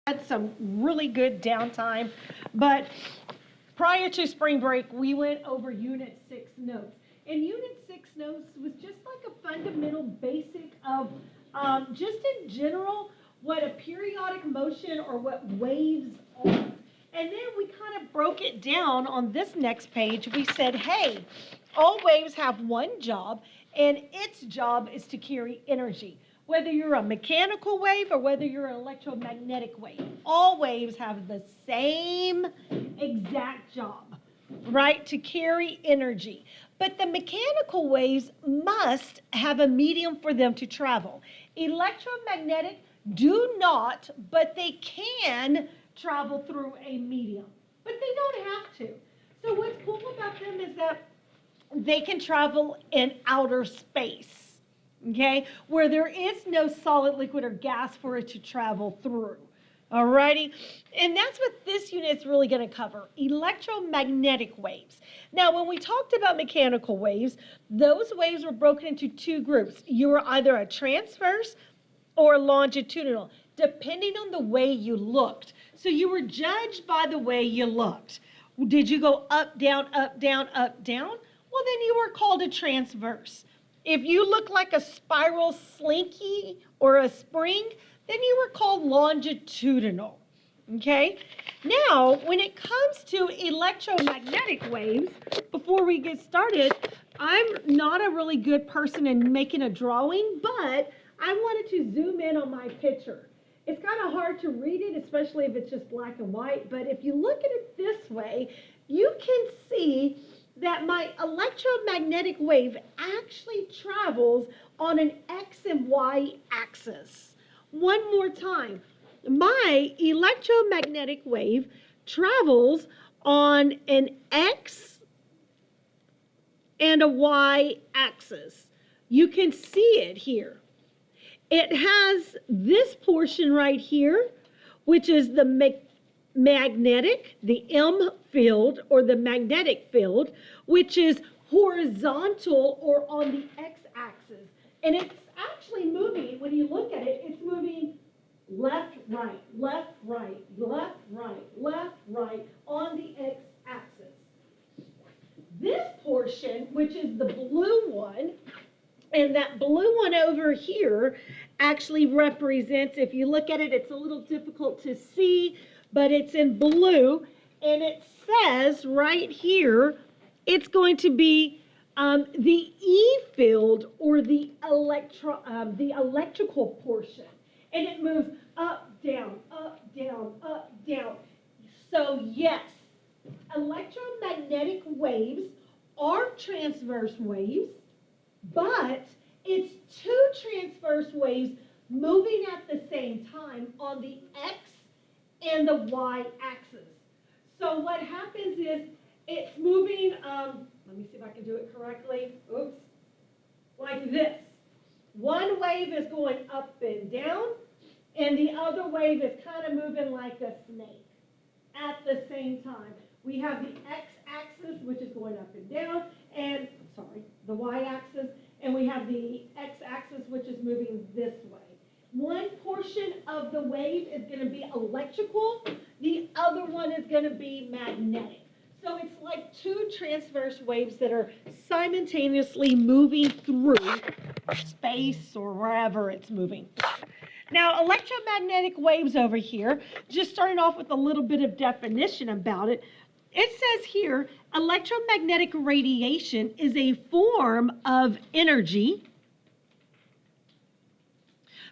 had some really good downtime, but prior to spring break, we went over Unit 6 notes. And Unit 6 notes was just like a fundamental basic of just in general what a periodic motion or what waves are. And then we kind of broke it down on this next page. We said, hey, all waves have one job, and its job is to carry energy. Whether you're a mechanical wave or whether you're an electromagnetic wave, all waves have the same exact job, right? To carry energy. But the mechanical waves must have a medium for them to travel. Electromagnetic do not, but they can travel through a medium. But they don't have to. So what's cool about them is that they can travel in outer space, okay, where there is no solid, liquid, or gas for it to travel through. Alrighty, and that's what this unit is really going to cover, electromagnetic waves. Now, when we talked about mechanical waves, those waves were broken into two groups. You were either a transverse or longitudinal, depending on the way you looked. So you were judged by the way you looked. Did you go up, down, up, down, up, down? Well, then you were called a transverse. If you look like a spiral slinky or a spring, then you were called longitudinal. Okay? Now, when it comes to electromagnetic waves, before we get started, I'm not a really good person in making a drawing, but I wanted to zoom in on my picture. It's kind of hard to read it, especially if it's just black and white, but if you look at it this way, you can see that my electromagnetic wave actually travels on an X and Y axis. One more time. My electromagnetic wave travels on an X and a Y axis. You can see it here. It has this portion right here, which is the magnetic, the M field, or the magnetic field, which is horizontal or on the x-axis. And it's actually moving, when you look at it, it's moving left, right, left, right, left, right, left, right on the x-axis. This portion, which is the blue one, and that blue one over here actually represents, if you look at it, it's a little difficult to see, but it's in blue, and it says right here, it's going to be the E field or the electrical portion, and it moves up, down, up, down, up, down. So yes, electromagnetic waves are transverse waves, but it's two transverse waves moving at the same time on the X and the Y axis. So what happens is it's moving, let me see if I can do it correctly. Oops. Like this. One wave is going up and down, and the other wave is kind of moving like a snake at the same time. We have the x-axis, which is going up and down, and, the y-axis, and we have the x-axis, which is moving this way. One portion of the wave is going to be electrical, the other one is going to be magnetic. So it's like two transverse waves that are simultaneously moving through space or wherever it's moving. Now, electromagnetic waves over here, just starting off with a little bit of definition about it, it says here, electromagnetic radiation is a form of energy,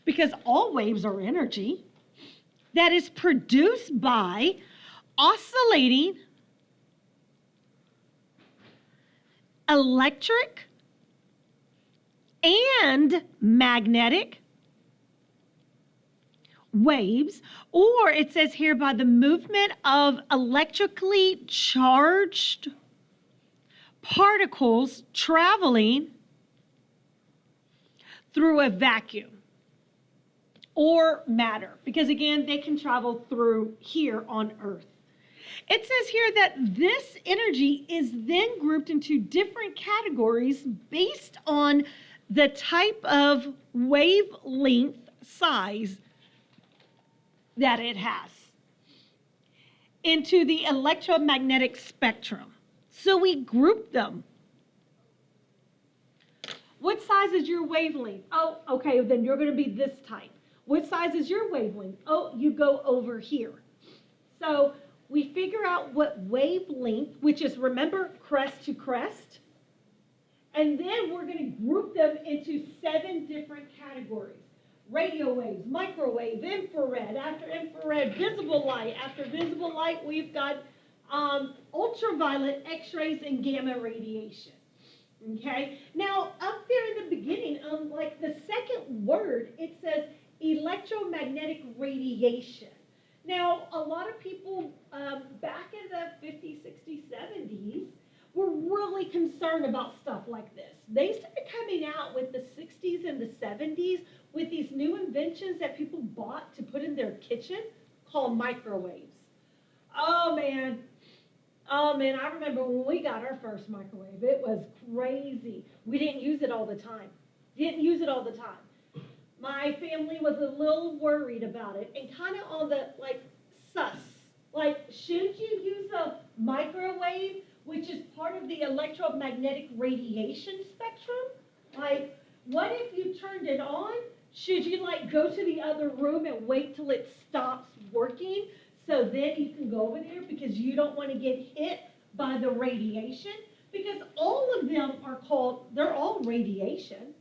because all waves are energy, that is produced by oscillating electric and magnetic waves, or it says here by the movement of electrically charged particles traveling through a vacuum or matter, because again, they can travel through here on Earth. It says here that this energy is then grouped into different categories based on the type of wavelength size that it has into the electromagnetic spectrum. So we group them. What size is your wavelength? Oh, okay, then you're going to be this type. What size is your wavelength? Oh, you go over here. So we figure out what wavelength, which is, remember, crest to crest. And then we're going to group them into 7 different categories. Radio waves, microwave, infrared, after infrared, visible light. After visible light, we've got ultraviolet, X-rays, and gamma radiation. Okay? Now, up there in the beginning, like the second word, it says electromagnetic radiation. Now, a lot of people back in the 50s, 60s, 70s were really concerned about stuff like this. They started coming out with the 60s and the 70s with these new inventions that people bought to put in their kitchen called microwaves. Oh man, I remember when we got our first microwave. It was crazy. We didn't use it all the time. My family was a little worried about it and kind of on the sus. Like, should you use a microwave, which is part of the electromagnetic radiation spectrum? Like, what if you turned it on? Should you go to the other room and wait till it stops working so then you can go over there because you don't want to get hit by the radiation? Because all of them they're all radiation.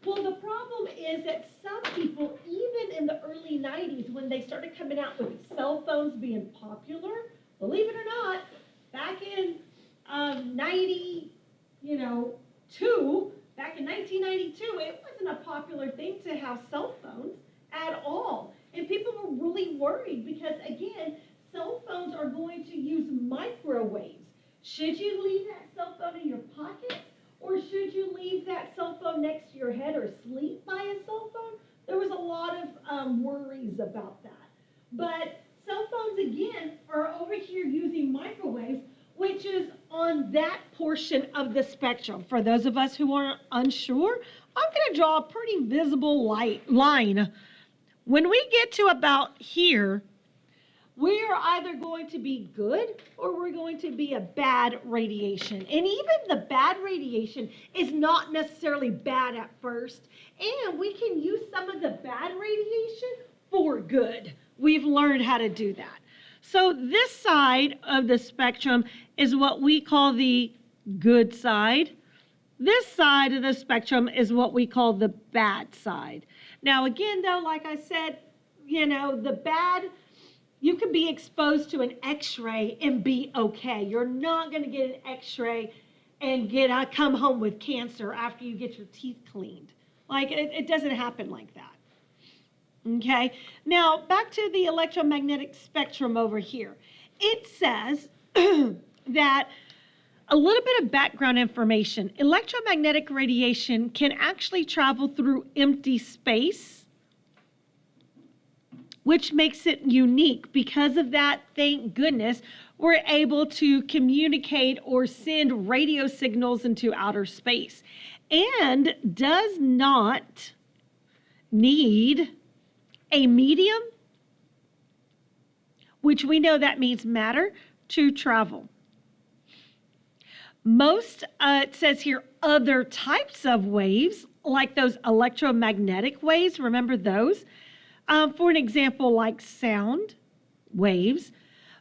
Well, the problem is that some people, even in the early 90s, when they started coming out with cell phones being popular, believe it or not, back in 1992, it wasn't a popular thing to have cell phones at all. And people were really worried because, again, cell phones are going to use microwaves. Should you leave that cell phone in your pocket? Or should you leave that cell phone next to your head or sleep by a cell phone? There was a lot of worries about that. But cell phones, again, are over here using microwaves, which is on that portion of the spectrum. For those of us who are unsure, I'm going to draw a pretty visible line. When we get to about here, we are either going to be good or we're going to be a bad radiation. And even the bad radiation is not necessarily bad at first. And we can use some of the bad radiation for good. We've learned how to do that. So this side of the spectrum is what we call the good side. This side of the spectrum is what we call the bad side. Now again, though, like I said, the bad, you can be exposed to an X-ray and be okay. You're not going to get an X-ray and come home with cancer after you get your teeth cleaned. It doesn't happen like that. Okay, now back to the electromagnetic spectrum over here. It says that a little bit of background information. Electromagnetic radiation can actually travel through empty space, which makes it unique. Because of that, thank goodness, we're able to communicate or send radio signals into outer space, and does not need a medium, which we know that means matter, to travel. Most, it says here, other types of waves, like those electromagnetic waves, remember those? For an example, like sound waves,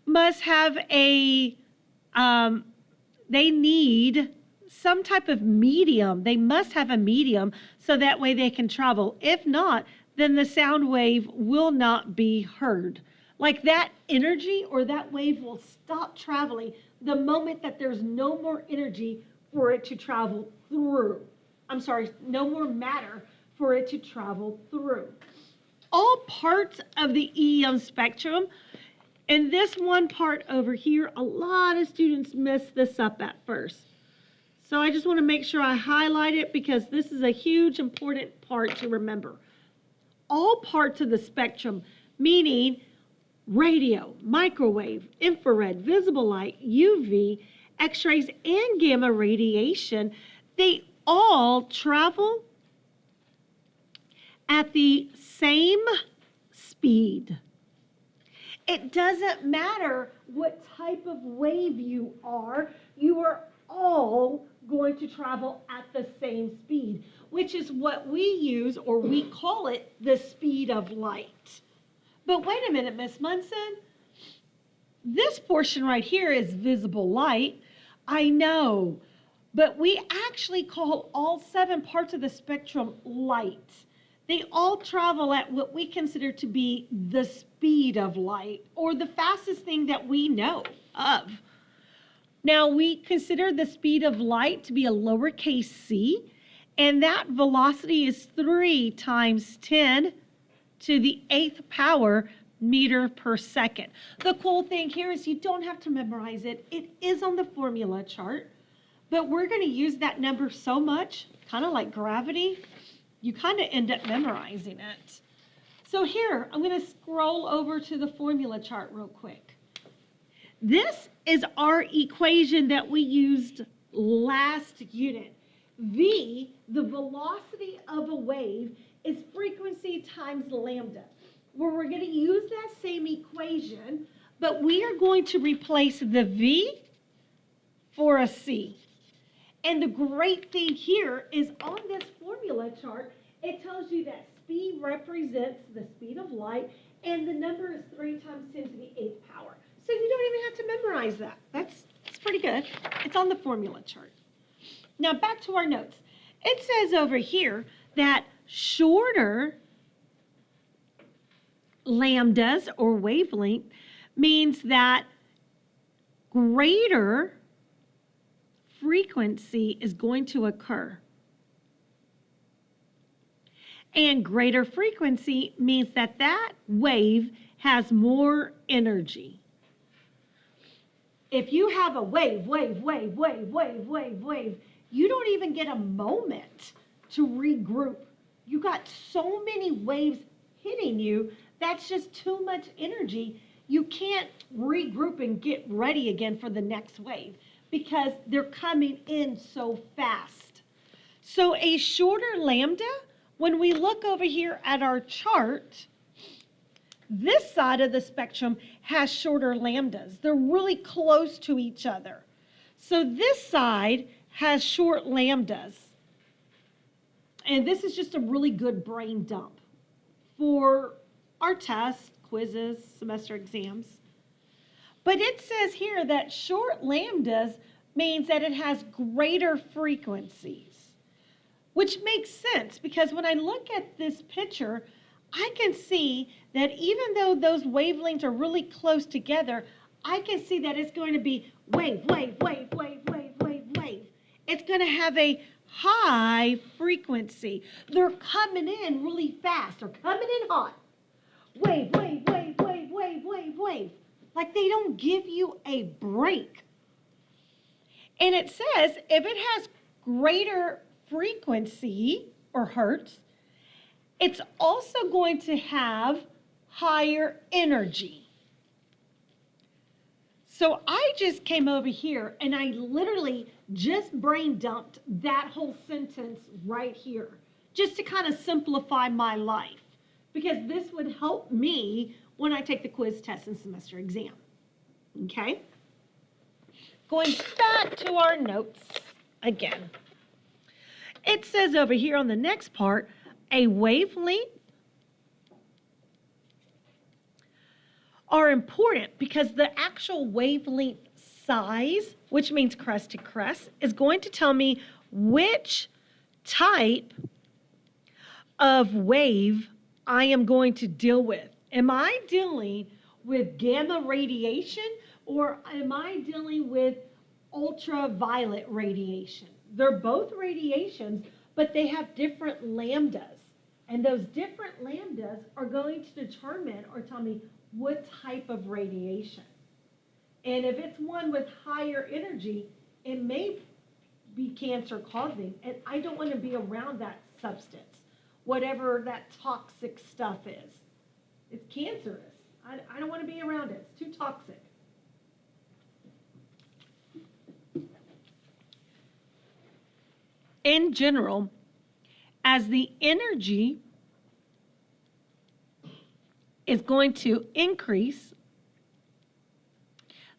must have they need some type of medium. They must have a medium so that way they can travel. If not, then the sound wave will not be heard. Like that energy or that wave will stop traveling the moment that there's no more energy for it to travel through. No more matter for it to travel through. All parts of the EM spectrum, and this one part over here, a lot of students mess this up at first. So I just want to make sure I highlight it because this is a huge, important part to remember. All parts of the spectrum, meaning radio, microwave, infrared, visible light, UV, X-rays, and gamma radiation, they all travel at the same speed. It doesn't matter what type of wave you are all going to travel at the same speed, which is what we use, or we call it, the speed of light. But wait a minute, Miss Munson. This portion right here is visible light. I know, but we actually call all 7 parts of the spectrum light. They all travel at what we consider to be the speed of light, or the fastest thing that we know of. Now, we consider the speed of light to be a lowercase c, and that velocity is 3 times 10 to the 8th power meter per second. The cool thing here is you don't have to memorize it. It is on the formula chart, but we're going to use that number so much, kind of like gravity, you kind of end up memorizing it. So here, I'm going to scroll over to the formula chart real quick. This is our equation that we used last unit. V, the velocity of a wave, is frequency times lambda, where we're going to use that same equation, but we are going to replace the V for a C. And the great thing here is on this formula chart, it tells you that speed represents the speed of light, and the number is 3 times 10 to the 8th power. So you don't even have to memorize that. That's pretty good. It's on the formula chart. Now back to our notes. It says over here that shorter lambdas, or wavelength, means that greater frequency is going to occur. And greater frequency means that that wave has more energy. If you have a wave, you don't even get a moment to regroup. You got so many waves hitting you, that's just too much energy. You can't regroup and get ready again for the next wave because they're coming in so fast. So a shorter lambda, when we look over here at our chart, this side of the spectrum has shorter lambdas. They're really close to each other. So this side has short lambdas. And this is just a really good brain dump for our tests, quizzes, semester exams. But it says here that short lambdas means that it has greater frequencies, which makes sense because when I look at this picture, I can see that even though those wavelengths are really close together, I can see that it's going to be wave. It's going to have a high frequency. They're coming in really fast. They're coming in hot. Wave. Like they don't give you a break. And it says if it has greater frequency or hertz, it's also going to have higher energy. So I just came over here and I literally just brain dumped that whole sentence right here, just to kind of simplify my life, because this would help me when I take the quiz, test, and semester exam. Okay? Going back to our notes again. It says over here on the next part, a wavelength are important because the actual wavelength size, which means crest to crest, is going to tell me which type of wave I am going to deal with. Am I dealing with gamma radiation or am I dealing with ultraviolet radiation? They're both radiations, but they have different lambdas. And those different lambdas are going to determine or tell me what type of radiation. And if it's one with higher energy, it may be cancer causing, and I don't want to be around that substance, whatever that toxic stuff is. It's cancerous. I don't want to be around it. It's too toxic. In general, as the energy is going to increase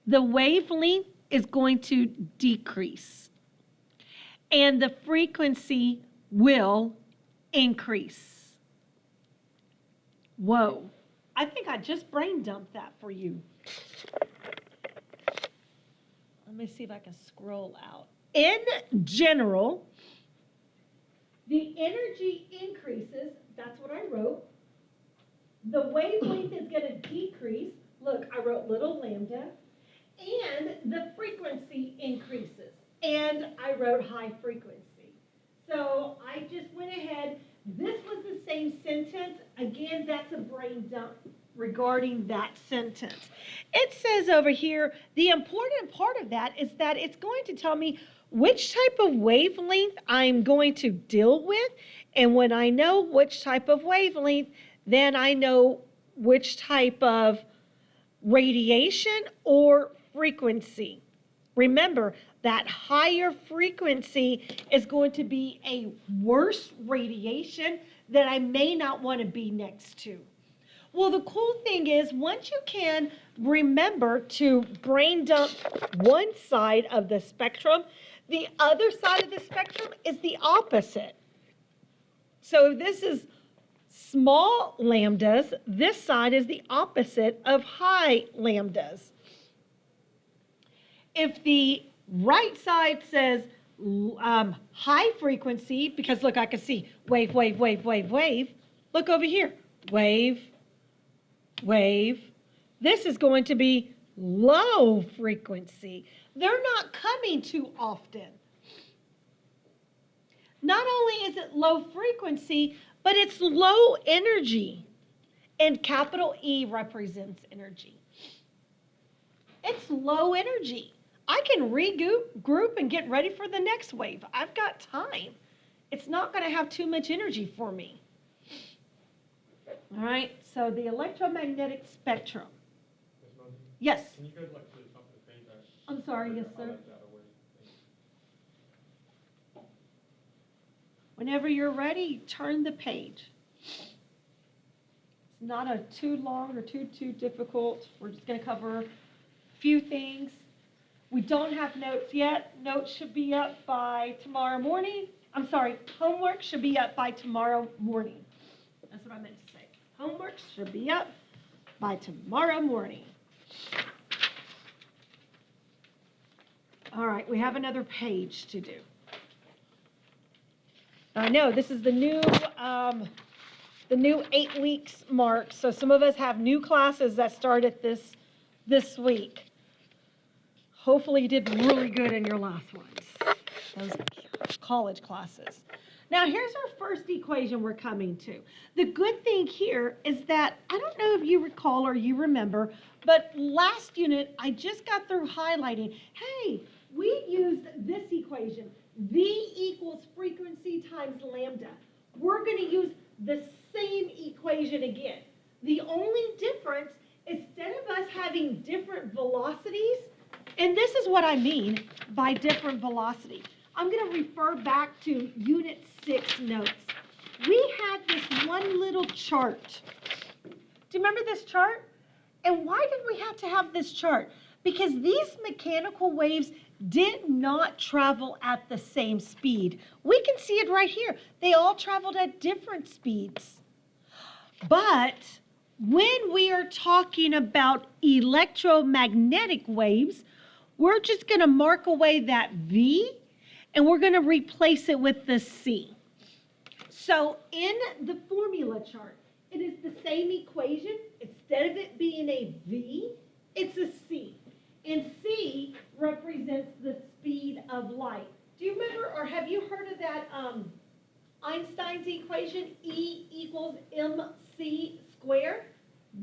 the wavelength is going to decrease and the frequency will increase. Whoa, I think I just brain dumped that for you. Let me see if I can scroll out. In general, the energy increases, that's what I wrote. The wavelength is going to decrease. Look, I wrote little lambda. And the frequency increases. And I wrote high frequency. So I just went ahead. This was the same sentence. Again, that's a brain dump regarding that sentence. It says over here, the important part of that is that it's going to tell me which type of wavelength I'm going to deal with. And when I know which type of wavelength, then I know which type of radiation or frequency. Remember, that higher frequency is going to be a worse radiation that I may not want to be next to. Well, the cool thing is, once you can remember to brain dump one side of the spectrum, the other side of the spectrum is the opposite. So if this is small lambdas, this side is the opposite of high lambdas. If the right side says high frequency, because look, I can see wave, wave, wave, wave, wave. Look over here, wave, wave. This is going to be low frequency. They're not coming too often. Not only is it low frequency, but it's low energy. And capital E represents energy. It's low energy. I can regroup and get ready for the next wave. I've got time. It's not going to have too much energy for me. All right, so the electromagnetic spectrum. Yes. Can you go like to the top of the page? I'm sorry, yes, sir. Whenever you're ready, turn the page. It's not too long or too difficult. We're just going to cover a few things. We don't have notes yet. Notes should be up by tomorrow morning. I'm sorry, homework should be up by tomorrow morning. That's what I meant to say. Homework should be up by tomorrow morning. All right, we have another page to do. I know this is the new 8 weeks mark. So some of us have new classes that started this week. Hopefully you did really good in your last ones, those college classes. Now here's our first equation we're coming to. The good thing here is that, I don't know if you recall or you remember, but last unit I just got through highlighting, hey, we used this equation, V equals frequency times lambda. We're going to use the same equation again. The only difference, instead of us having different velocities, and this is what I mean by different velocity. I'm going to refer back to Unit 6 notes. We had this one little chart. Do you remember this chart? And why did we have to have this chart? Because these mechanical waves did not travel at the same speed. We can see it right here. They all traveled at different speeds. But when we are talking about electromagnetic waves, we're just going to mark away that V, and we're going to replace it with the C. So in the formula chart, it is the same equation. Instead of it being a V, it's a C. And C represents the speed of light. Do you remember, or have you heard of that Einstein's equation, E equals mc squared?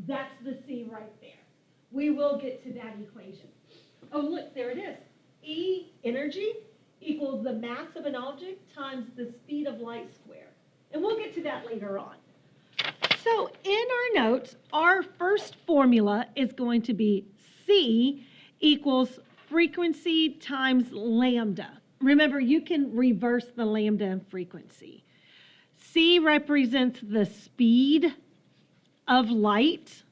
That's the C right there. We will get to that equation. Oh, look, there it is. E, energy, equals the mass of an object times the speed of light squared. And we'll get to that later on. So in our notes, our first formula is going to be C equals frequency times lambda. Remember, you can reverse the lambda in frequency. C represents the speed of light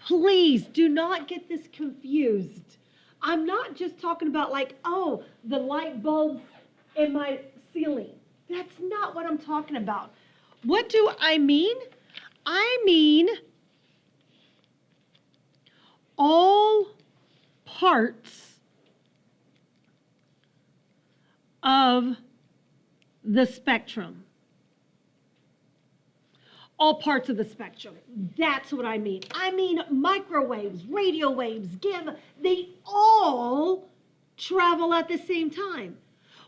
Please do not get this confused. I'm not just talking about like, oh, the light bulbs in my ceiling. That's not what I'm talking about. What do I mean? I mean all parts of the spectrum. All parts of the spectrum. That's what I mean. I mean microwaves, radio waves, gamma, they all travel at the same time.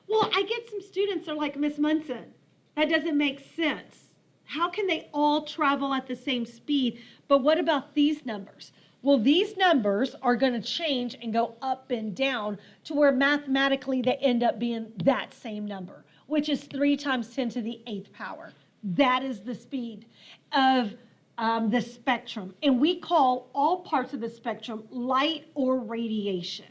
Well, I get some students that are like, Miss Munson, that doesn't make sense. How can they all travel at the same speed? But what about these numbers? Well, these numbers are going to change and go up and down to where mathematically they end up being that same number, which is 3 times 10 to the 8th power. That is the speed of the spectrum. And we call all parts of the spectrum light or radiation.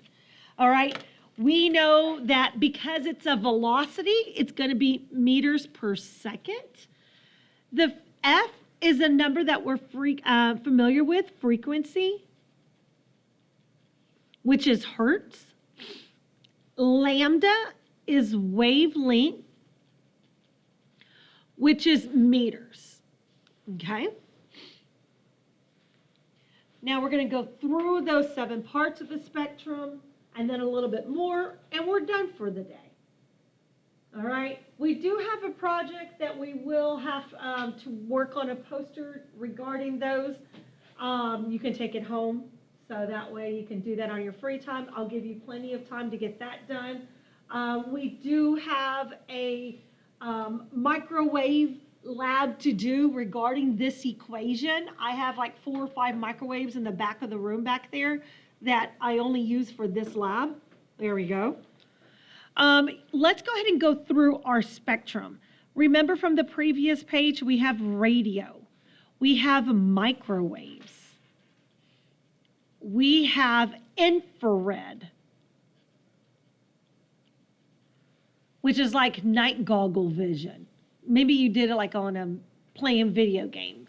All right? We know that because it's a velocity, it's going to be meters per second. The F is a number that we're familiar with, frequency, which is hertz. Lambda is wavelength, which is meters, okay? Now we're going to go through those 7 parts of the spectrum and then a little bit more, and we're done for the day. All right? We do have a project that we will have to work on a poster regarding those. You can take it home, so that way you can do that on your free time. I'll give you plenty of time to get that done. We do have a microwave lab to do regarding this equation. I have like 4 or 5 microwaves in the back of the room back there that I only use for this lab. There we go. Let's go ahead and go through our spectrum. Remember from the previous page, we have radio. We have microwaves. We have infrared, which is like night goggle vision. Maybe you did it like on playing video games.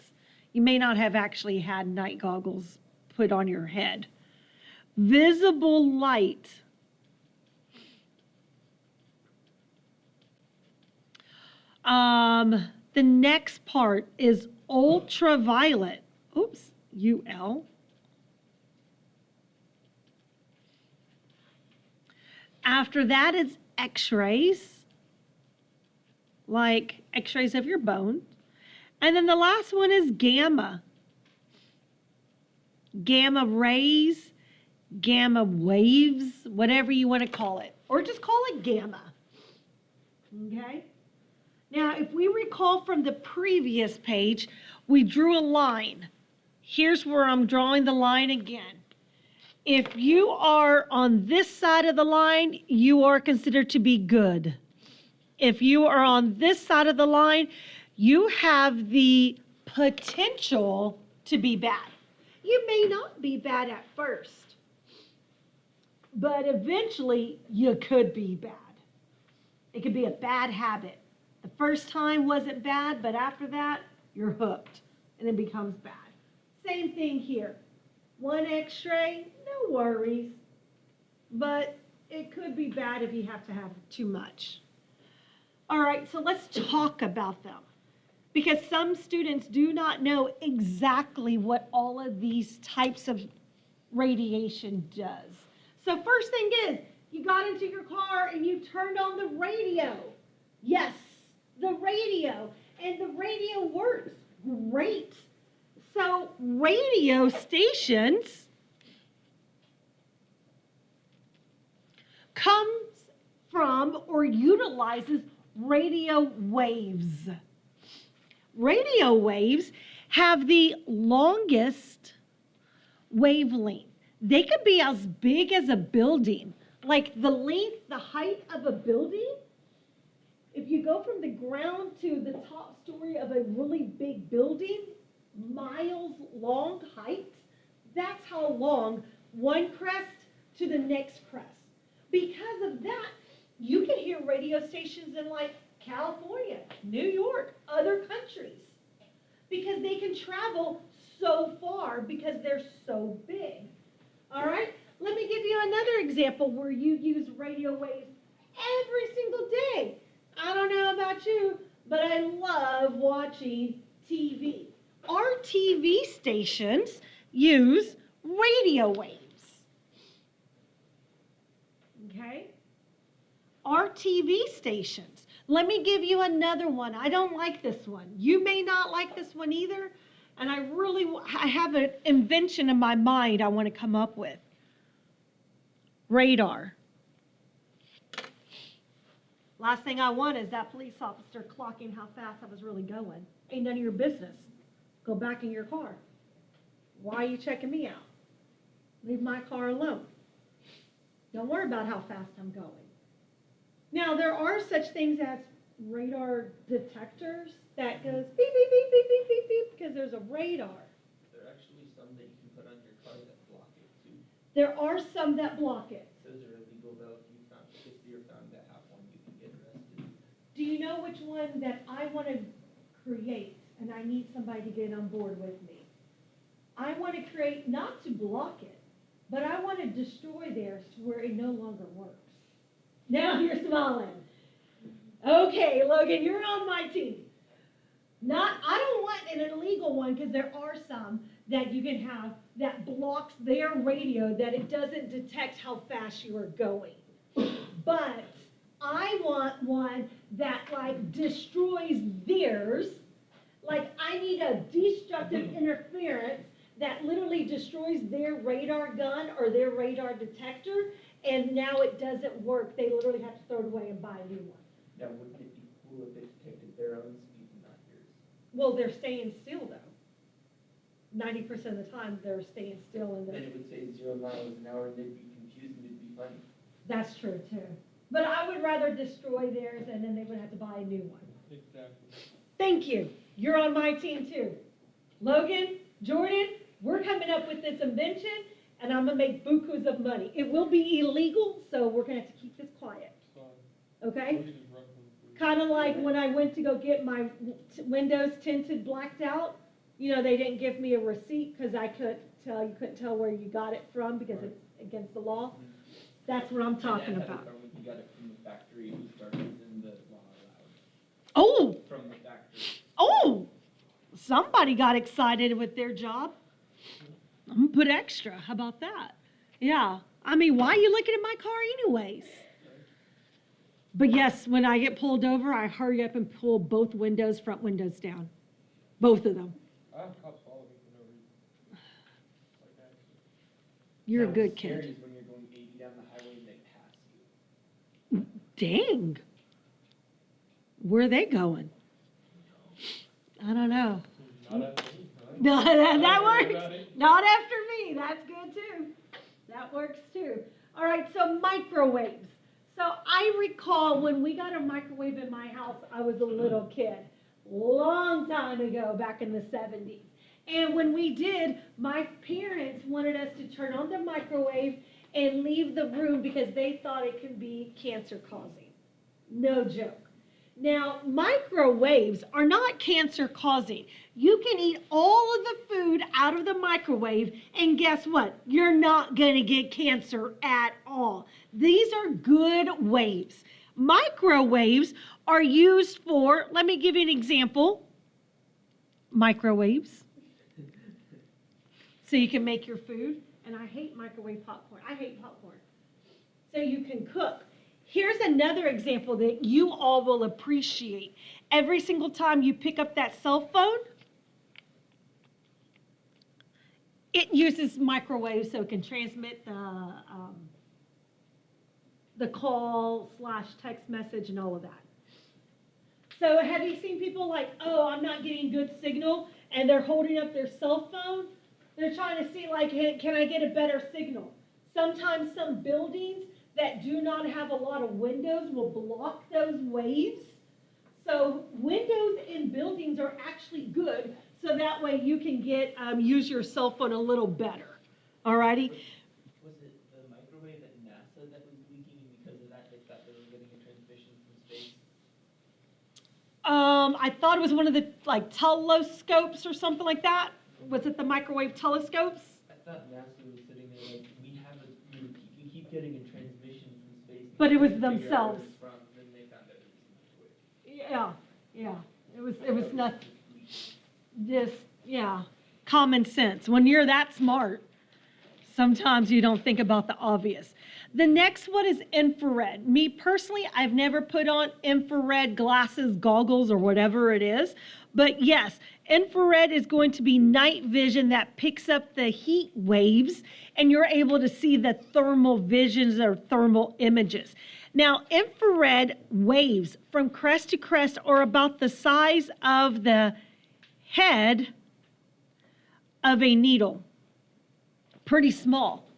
You may not have actually had night goggles put on your head. Visible light. The next part is ultraviolet. Oops, UL. After that is X-rays, like X-rays of your bone. And then the last one is gamma. Gamma rays, gamma waves, whatever you want to call it, or just call it gamma. Okay? Now, if we recall from the previous page, we drew a line. Here's where I'm drawing the line again. If you are on this side of the line, you are considered to be good. If you are on this side of the line, you have the potential to be bad. You may not be bad at first, but eventually you could be bad. It could be a bad habit. The first time wasn't bad, but after that, you're hooked, and it becomes bad. Same thing here. 1 X-ray, no worries, but it could be bad if you have to have too much. All right, so let's talk about them, because some students do not know exactly what all of these types of radiation does. So first thing is, you got into your car and you turned on the radio. Yes, the radio, and the radio works great. So radio stations comes from or utilizes radio waves. Radio waves have the longest wavelength. They could be as big as a building, like the length, the height of a building. If you go from the ground to the top story of a really big building, miles long height, that's how long one crest to the next crest. Because of that, you can hear radio stations in like California, New York, other countries, because they can travel so far because they're so big. All right? Let me give you another example where you use radio waves every single day. I don't know about you, but I love watching TV. Our TV stations use radio waves. Okay? Our TV stations. Let me give you another one. I don't like this one. You may not like this one either, and I have an invention in my mind I want to come up with. Radar. Last thing I want is that police officer clocking how fast I was really going. Ain't none of your business. Go back in your car. Why are you checking me out? Leave my car alone. Don't worry about how fast I'm going. Now, there are such things as radar detectors that goes beep, beep, beep, beep, beep, beep, beep, because there's a radar. There are actually some that you can put on your car that block it too. There are some that block it. Those are illegal though. If you're found to have one, you can get arrested. Do you know which one that I want to create, and I need somebody to get on board with me? I want to create, not to block it, but I want to destroy theirs to where it no longer works. Now you're smiling. Okay, Logan, you're on my team. I don't want an illegal one because there are some that you can have that blocks their radio that it doesn't detect how fast you are going. But I want one that like destroys theirs. Like I need a destructive interference that literally destroys their radar gun or their radar detector, and now it doesn't work. They literally have to throw it away and buy a new one. Now, wouldn't it be cool if it detected their own speed and not yours? Well, they're staying still though. 90% of the time they're staying still and Then it would say 0 miles an hour and they'd be confused and it'd be funny. that's true too. But I would rather destroy theirs and then they would have to buy a new one. Exactly. Thank you. You're on my team too. Logan, Jordan, we're coming up with this invention and I'm gonna make bukus of money. It will be illegal, so we're gonna have to keep this quiet, So, okay? we can just run from the food. Kind of like when I went to go get my windows tinted blacked out, you know, they didn't give me a receipt because you couldn't tell where you got it from because Right. it's against the law. That's what I'm talking My dad had a about. car when he got it from the factory, it was darker than the law allowed. Oh, From the factory. oh, somebody got excited with their job. I'm gonna put extra. How about that? Yeah. I mean, why are you looking at my car anyways? But yes, when I get pulled over, I hurry up and pull both front windows down. Both of them. I have cops follow me for no reason. Like that. You're a Now, good what's scary kid. is when you're going 80 down the highway and they pass you. Dang. Where are they going? I don't know. Not after me, huh? No, that Not works. everybody. Not after me. That's good too. That works too. All right, so microwaves. So I recall when we got a microwave in my house, I was a little kid. Long time ago, back in the 70s. And when we did, my parents wanted us to turn on the microwave and leave the room because they thought it could be cancer causing. No joke. Now, microwaves are not cancer causing. You can eat all of the food out of the microwave, and guess what? You're not going to get cancer at all. These are good waves. Microwaves are used for, let me give you an example. Microwaves. So you can make your food, and I hate microwave popcorn. I hate popcorn. So you can cook. Here's another example that you all will appreciate. Every single time you pick up that cell phone, it uses microwave so it can transmit the call / text message and all of that. So have you seen people like, oh, I'm not getting good signal, and they're holding up their cell phone? They're trying to see, like, hey, can I get a better signal? Sometimes some buildings that do not have a lot of windows will block those waves. So windows in buildings are actually good, so that way you can get use your cell phone a little better. Alrighty? Was it the microwave at NASA that was leaking, and because of that they thought they were getting a transmission from space? I thought it was one of the like telescopes or something like that. was it the microwave telescopes? I thought NASA was sitting there like, we keep getting a transmission from space. and But it we was can't figure out where themselves. it's from, then they found out it was a microwave. Yeah. It was not just, yeah, common sense. When you're that smart, sometimes you don't think about the obvious. The next one is infrared. Me personally, I've never put on infrared glasses, goggles, or whatever it is. But yes, infrared is going to be night vision that picks up the heat waves, and you're able to see the thermal visions or thermal images. Now, infrared waves from crest to crest are about the size of the head of a needle. Pretty small.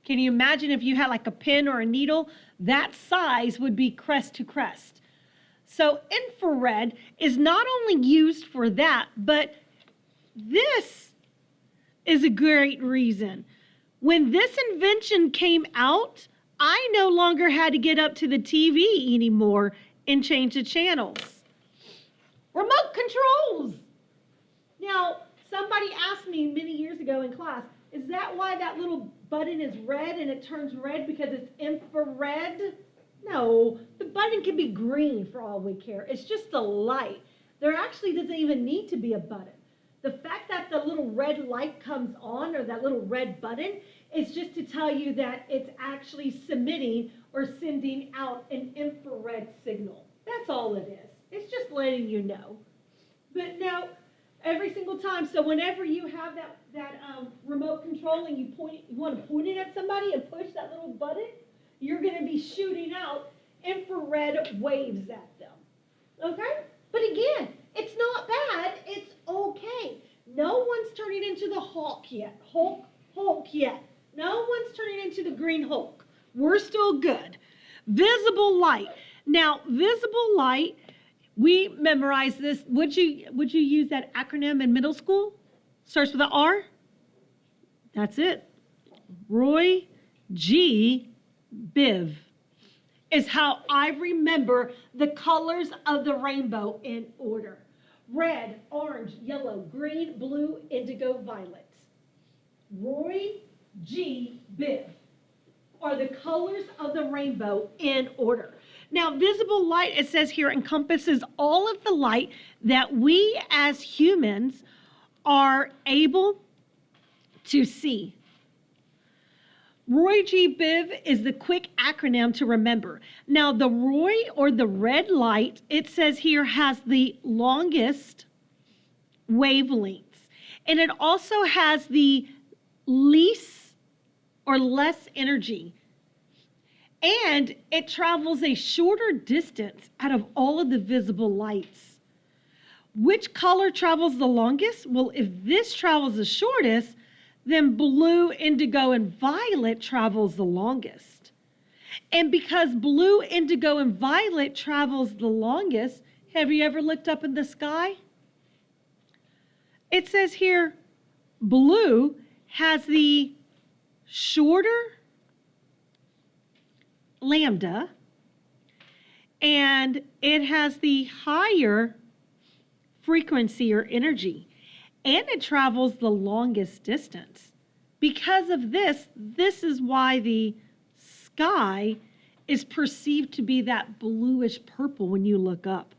Can you imagine if you had like a pin or a needle? That size would be crest to crest. So infrared is not only used for that, but this is a great reason. When this invention came out, I no longer had to get up to the TV anymore and change the channels. Remote controls. Now, somebody asked me many years ago in class, is that why that little button is red and it turns red because it's infrared? No, the button can be green for all we care. It's just a light. There actually doesn't even need to be a button. The fact that the little red light comes on, or that little red button, is just to tell you that it's actually submitting or sending out an infrared signal. That's all it is. It's just letting you know. But now, every single time, so whenever you have that remote control and you want to point it at somebody and push that little button, you're going to be shooting out infrared waves at them. Okay? But again, it's not bad. It's okay. No one's turning into the Hulk yet. Hulk yet. No one's turning into the Green Hulk. We're still good. Visible light. Now, visible light, we memorized this. Would you use that acronym in middle school? Starts with an R? That's it. Roy G. Biv is how I remember the colors of the rainbow in order. Red, orange, yellow, green, blue, indigo, violet. Roy G. Biv are the colors of the rainbow in order. Now, visible light, it says here, encompasses all of the light that we as humans are able to see. Roy G. Biv is the quick acronym to remember. Now, the Roy, or the red light, it says here, has the longest wavelengths. And it also has the least or less energy. And it travels a shorter distance out of all of the visible lights. Which color travels the longest? Well, if this travels the shortest, then blue, indigo, and violet travels the longest. And because blue, indigo, and violet travels the longest, have you ever looked up in the sky? It says here, blue has the shorter lambda, and it has the higher frequency or energy, and it travels the longest distance. Because of this, this is why the sky is perceived to be that bluish purple when you look up.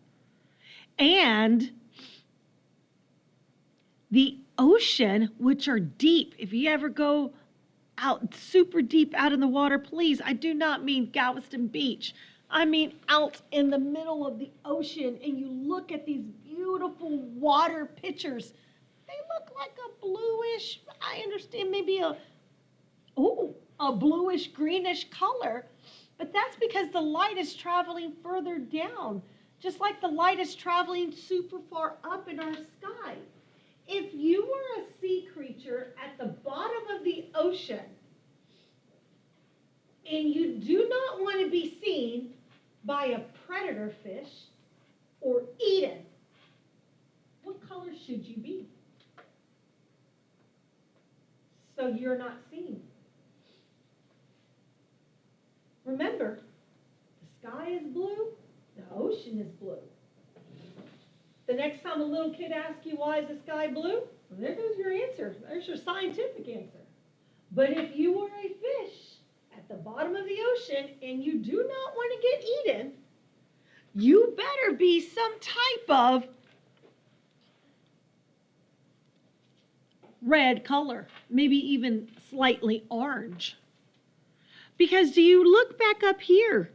And the ocean, which are deep, if you ever go out super deep out in the water, please, I do not mean Galveston Beach. I mean out in the middle of the ocean, and you look at these beautiful water pictures. They look like a bluish, I understand maybe a bluish greenish color, but that's because the light is traveling further down, just like the light is traveling super far up in our sky. If you were a sea creature at the bottom of the ocean and you do not want to be seen by a predator fish or eaten, what color should you be? So you're not seen. Remember, the sky is blue, the ocean is blue. The next time a little kid asks you, why is the sky blue? Well, there goes your answer. There's your scientific answer. But if you were a fish at the bottom of the ocean and you do not want to get eaten, you better be some type of red color, maybe even slightly orange. Because do you look back up here?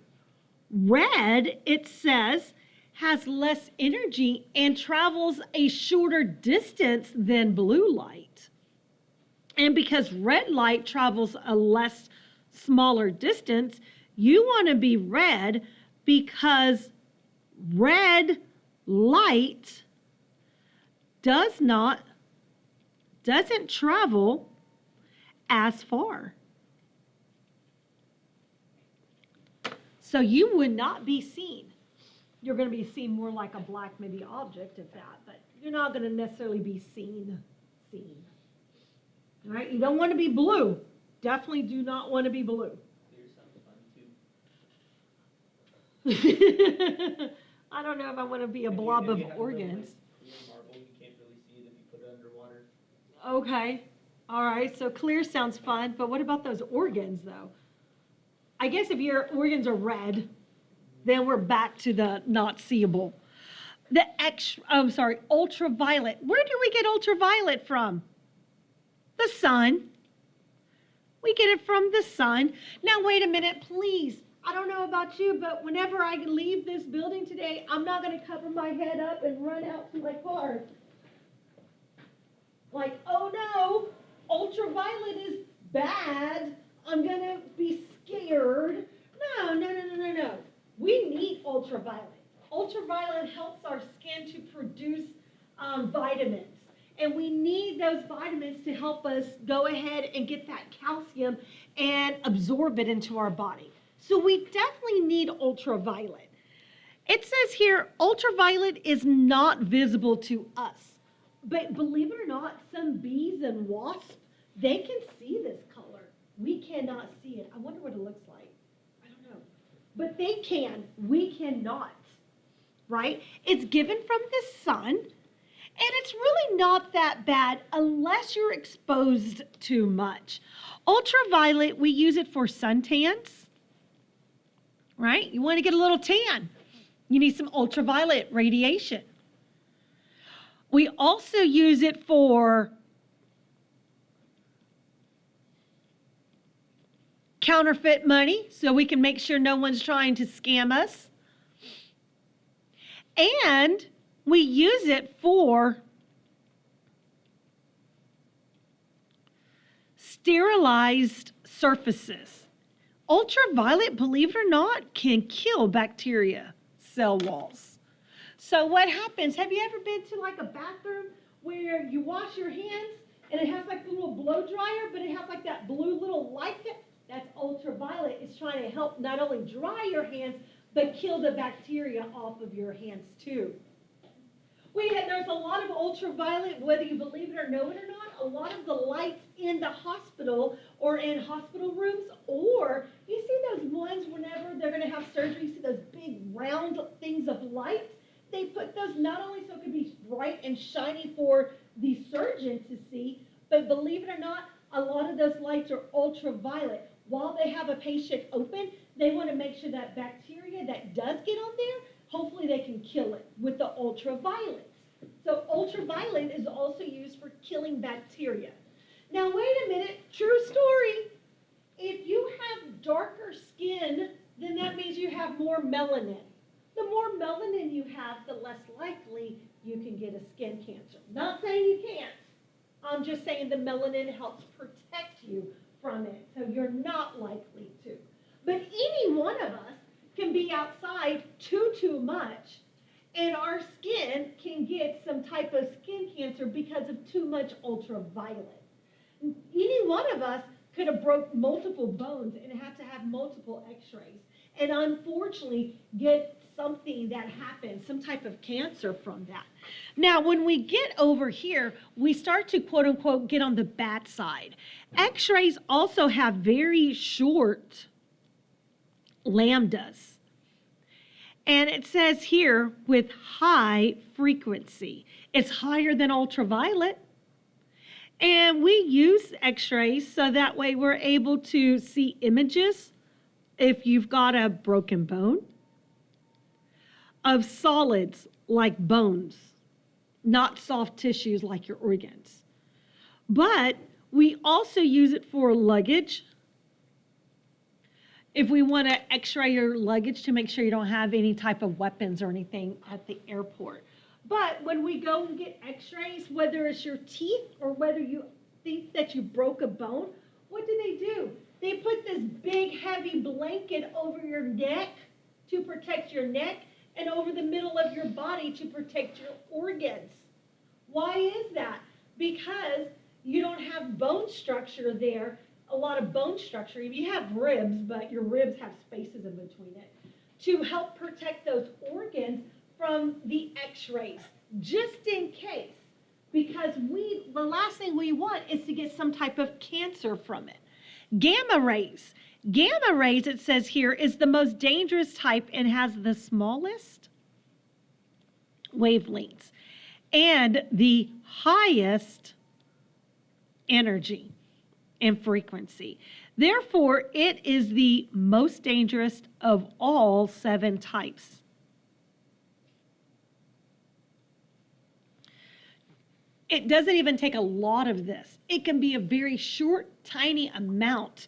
Red, it says, has less energy and travels a shorter distance than blue light. And because red light travels a less smaller distance, you want to be red because red light doesn't travel as far. So you would not be seen. You're going to be seen more like a black maybe object if that, but you're not going to necessarily be seen. All right, you don't want to be blue. Definitely do not want to be blue. Clear sounds fun too. I don't know if I want to be a If you- blob if of you have a really organs. nice clear marble, you can't really see it if you put it underwater. Okay, all right, so clear sounds fun, but what about those organs though? I guess if your organs are red, then we're back to the not seeable. Ultraviolet. Where do we get ultraviolet from? The sun. We get it from the sun. Now, wait a minute, please. I don't know about you, but whenever I leave this building today, I'm not going to cover my head up and run out to my car. Like, oh no, ultraviolet is bad. I'm going to be scared. No. We need ultraviolet. Ultraviolet helps our skin to produce vitamins. And we need those vitamins to help us go ahead and get that calcium and absorb it into our body. So we definitely need ultraviolet. It says here, ultraviolet is not visible to us. But believe it or not, some bees and wasps, they can see this color. We cannot see it. I wonder what it looks like. I don't know. But they can. We cannot. Right? It's given from the sun. And it's really not that bad unless you're exposed too much. Ultraviolet, we use it for suntans, right? You want to get a little tan. You need some ultraviolet radiation. We also use it for counterfeit money, so we can make sure no one's trying to scam us. And we use it for sterilized surfaces. Ultraviolet, believe it or not, can kill bacteria cell walls. So what happens, have you ever been to like a bathroom where you wash your hands and it has like a little blow dryer, but it has like that blue little light? That's ultraviolet. It's trying to help not only dry your hands, but kill the bacteria off of your hands too. There's a lot of ultraviolet, whether you believe it or know it or not, a lot of the lights in the hospital or in hospital rooms, or you see those ones whenever they're going to have surgery, you see those big round things of light. They put those not only so it could be bright and shiny for the surgeon to see, but believe it or not, a lot of those lights are ultraviolet. While they have a patient open, they want to make sure that bacteria that does get on there, hopefully they can kill it with the ultraviolet. So ultraviolet is also used for killing bacteria. Now wait a minute, true story. If you have darker skin, then that means you have more melanin. The more melanin you have, the less likely you can get a skin cancer. Not saying you can't. I'm just saying the melanin helps protect you from it, so you're not likely to. But any one of us can be outside too much, and our skin can get some type of skin cancer because of too much ultraviolet. Any one of us could have broke multiple bones and had to have multiple x-rays, and unfortunately get something that happens, some type of cancer from that. Now, when we get over here, we start to quote unquote get on the bad side. X-rays also have very short lambdas. And it says here with high frequency. It's higher than ultraviolet, And we use x-rays so that way we're able to see images if you've got a broken bone, of solids like bones, not soft tissues like your organs. But we also use it for luggage. If we want to x-ray your luggage to make sure you don't have any type of weapons or anything at the airport. But when we go and get x-rays, whether it's your teeth or whether you think that you broke a bone, what do? They put this big heavy blanket over your neck to protect your neck and over the middle of your body to protect your organs. Why is that? Because you don't have bone structure there, a lot of bone structure. You have ribs, but your ribs have spaces in between it to help protect those organs from the x-rays, just in case. Because the last thing we want is to get some type of cancer from it. Gamma rays. Gamma rays, it says here, is the most dangerous type and has the smallest wavelengths and the highest energy and frequency. Therefore, it is the most dangerous of all 7 types. It doesn't even take a lot of this. It can be a very short, tiny amount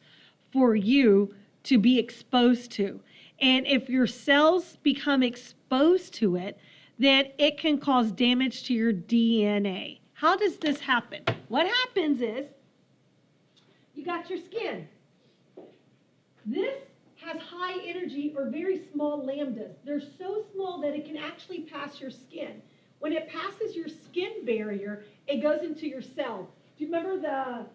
for you to be exposed to. And if your cells become exposed to it, then it can cause damage to your DNA. How does this happen? What happens is, you got your skin. This has high energy or very small lambdas. They're so small that it can actually pass your skin. When it passes your skin barrier, it goes into your cell. Do you remember the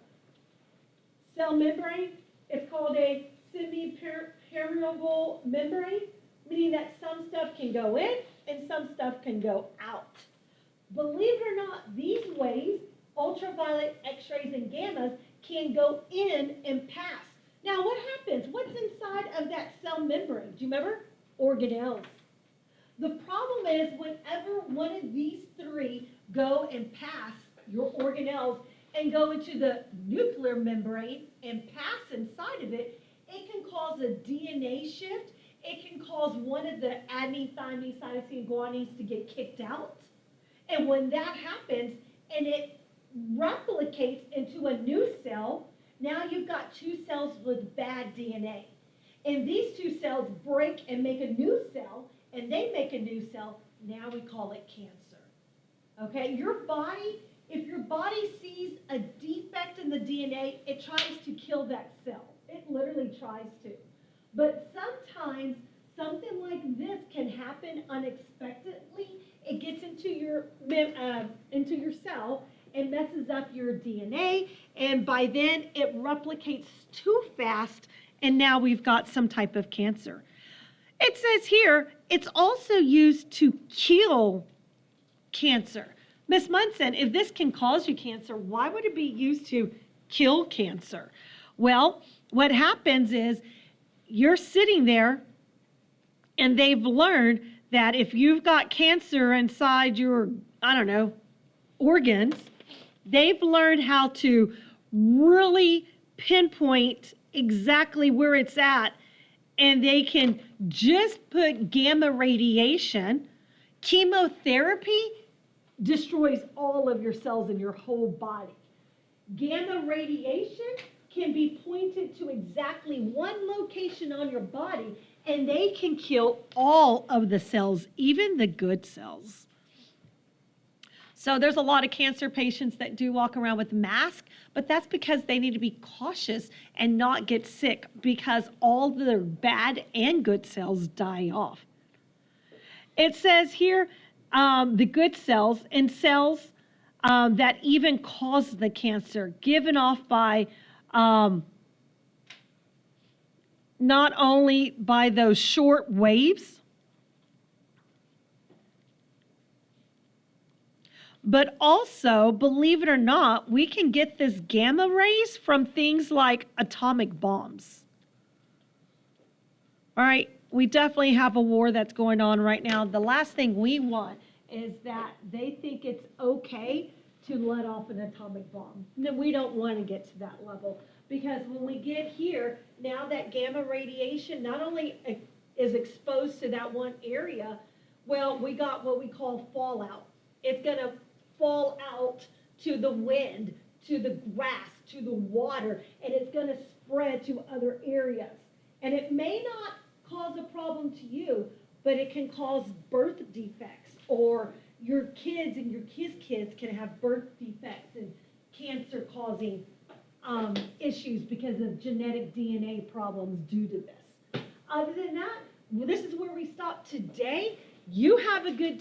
cell membrane? It's called a semi-permeable membrane, meaning that some stuff can go in and some stuff can go out. Believe it or not, these waves, ultraviolet, x-rays, and gammas, can go in and pass. Now, what happens? What's inside of that cell membrane? Do you remember? Organelles. The problem is whenever one of these 3 go and pass your organelles and go into the nuclear membrane and pass inside of it, it can cause a DNA shift. It can cause one of the adenine, thymine, cytosine, guanines to get kicked out. And when that happens and it replicates into a new cell, now you've got 2 cells with bad DNA. And these 2 cells break and make a new cell, and they make a new cell. Now we call it cancer. Okay, your body, if your body sees a defect in the DNA, it tries to kill that cell. It literally tries to. But sometimes something like this can happen unexpectedly. It gets into your cell and messes up your DNA, and by then it replicates too fast, and now we've got some type of cancer. It says here, it's also used to kill cancer. Miss Munson, if this can cause you cancer, why would it be used to kill cancer? Well, what happens is you're sitting there and they've learned that if you've got cancer inside your, organs, they've learned how to really pinpoint exactly where it's at, and they can just put gamma radiation. Chemotherapy destroys all of your cells in your whole body. Gamma radiation can be pointed to exactly one location on your body, and they can kill all of the cells, even the good cells. So there's a lot of cancer patients that do walk around with masks, but that's because they need to be cautious and not get sick, because all the bad and good cells die off. It says here, the good cells and cells that even cause the cancer, given off by not only by those short waves, but also, believe it or not, we can get this gamma rays from things like atomic bombs. All right, we definitely have a war that's going on right now. The last thing we want is that they think it's okay to let off an atomic bomb. No, we don't want to get to that level, because when we get here, now that gamma radiation not only is exposed to that one area, well, we got what we call fallout. It's gonna fall out to the wind, to the grass, to the water, and it's gonna spread to other areas. And it may not cause a problem to you, but it can cause birth defects, or your kids and your kids' kids can have birth defects and cancer-causing issues because of genetic DNA problems due to this. Other than that, this is where we stop today. You have a good day.